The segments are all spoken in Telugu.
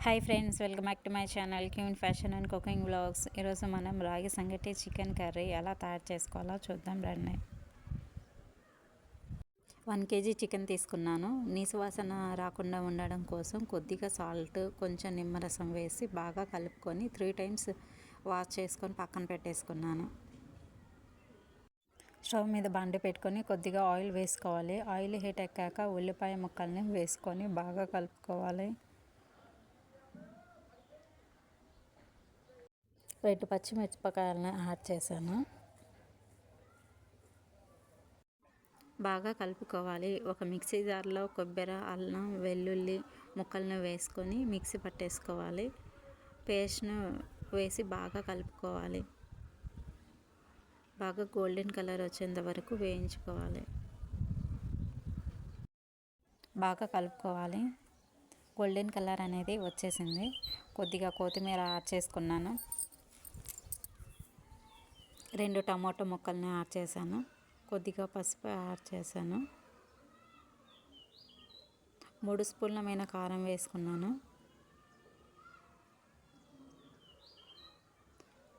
Hi friends, welcome back to my channel క్యూన్ fashion and cooking vlogs. ఈరోజు మనం రాగి సంగటి చికెన్ కర్రీ ఎలా తయారు చేసుకోవాలో చూద్దాం రండి. 1 kg చికెన్ తీసుకున్నాను. నీసు వాసన రాకుండా ఉండడం కోసం కొద్దిగా సాల్ట్, కొంచెం నిమ్మరసం వేసి బాగా కలుపుకొని 3 times వాష్ చేసుకొని పక్కన పెట్టేసుకున్నాను. స్టవ్ మీద బండి పెట్టుకొని కొద్దిగా ఆయిల్ వేసుకోవాలి. ఆయిల్ హీట్ ఎక్కాక ఉల్లిపాయ ముక్కల్ని వేసుకొని బాగా కలుపుకోవాలి. 2 పచ్చిమిరపకాయలను యాడ్ చేశాను. బాగా కలుపుకోవాలి. ఒక మిక్సీ జార్లో కొబ్బరి, అల్లం, వెల్లుల్లి ముక్కలను వేసుకొని మిక్సీ పట్టేసుకోవాలి. పేస్ట్ను వేసి బాగా కలుపుకోవాలి. బాగా గోల్డెన్ కలర్ వచ్చేంత వరకు వేయించుకోవాలి. బాగా కలుపుకోవాలి. గోల్డెన్ కలర్ అనేది వచ్చేసింది. కొద్దిగా కొత్తిమీర యాడ్ చేసుకున్నాను. 2 టమాటో ముక్కల్ని యాడ్ చేశాను. కొద్దిగా పసుపు యాడ్ చేశాను. 3 స్పూన్ల కారం వేసుకున్నాను.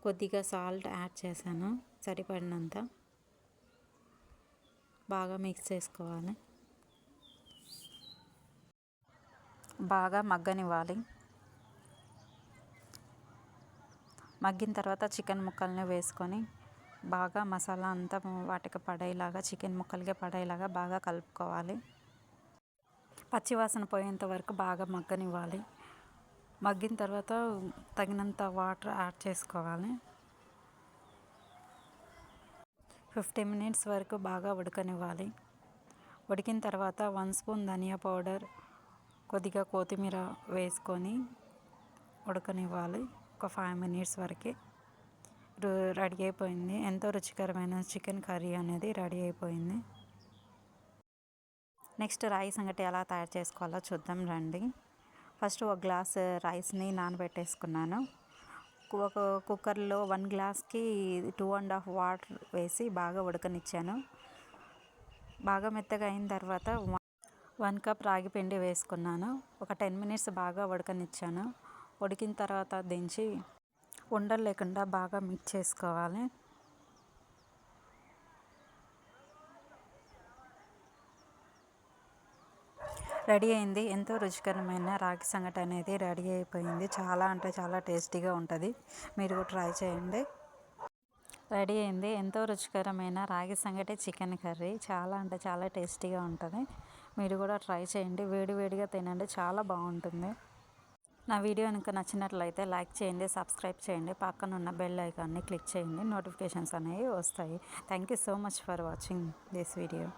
కొద్దిగా సాల్ట్ యాడ్ చేశాను సరిపడినంత. బాగా మిక్స్ చేసుకోవాలి. బాగా మగ్గనివ్వాలి. మగ్గిన తర్వాత చికెన్ ముక్కల్ని వేసుకొని బాగా మసాలా అంతా వాటికి పడేలాగా, చికెన్ ముక్కలకి పడేలాగా బాగా కలుపుకోవాలి. పచ్చివాసన పోయేంత వరకు బాగా మగ్గనివ్వాలి. మగ్గిన తర్వాత తగినంత వాటర్ యాడ్ చేసుకోవాలి. 15 minutes వరకు బాగా ఉడకనివ్వాలి. ఉడికిన తర్వాత 1 స్పూన్ ధనియా పౌడర్, కొద్దిగా కొత్తిమీర వేసుకొని ఉడకనివ్వాలి. ఒక 5 minutes వరకు రెడీ అయిపోయింది. ఎంతో రుచికరమైన చికెన్ కర్రీ అనేది రెడీ అయిపోయింది. నెక్స్ట్ రాగి సంగటి ఎలా తయారు చేసుకోవాలో చూద్దాం రండి. ఫస్ట్ 1 గ్లాస్ రైస్ని నానబెట్టేసుకున్నాను. ఒక కుక్కర్లో 1 గ్లాస్కి 2.5 వాటర్ వేసి బాగా ఉడకనిచ్చాను. బాగా మెత్తగా అయిన తర్వాత 1 కప్ రాగి పిండి వేసుకున్నాను. ఒక 10 minutes బాగా ఉడకనిచ్చాను. ఉడికిన తర్వాత దించి ఉండలు లేకుండా బాగా మిక్స్ చేసుకోవాలి. రెడీ అయింది. ఎంతో రుచికరమైన రాగి సంగటి అనేది రెడీ అయిపోయింది. చాలా అంటే చాలా టేస్టీగా ఉంటుంది. మీరు ట్రై చేయండి. రెడీ అయింది ఎంతో రుచికరమైన రాగి సంగటి చికెన్ కర్రీ. చాలా అంటే చాలా టేస్టీగా ఉంటుంది. మీరు కూడా ట్రై చేయండి. వేడివేడిగా తినండి, చాలా బాగుంటుంది. నా వీడియో కనుక నచ్చినట్లయితే లైక్ చేయండి, సబ్స్క్రైబ్ చేయండి, పక్కన ఉన్న బెల్ ఐకాన్ని క్లిక్ చేయండి. నోటిఫికేషన్స్ అనేవి వస్తాయి. Thank you so much for watching this video.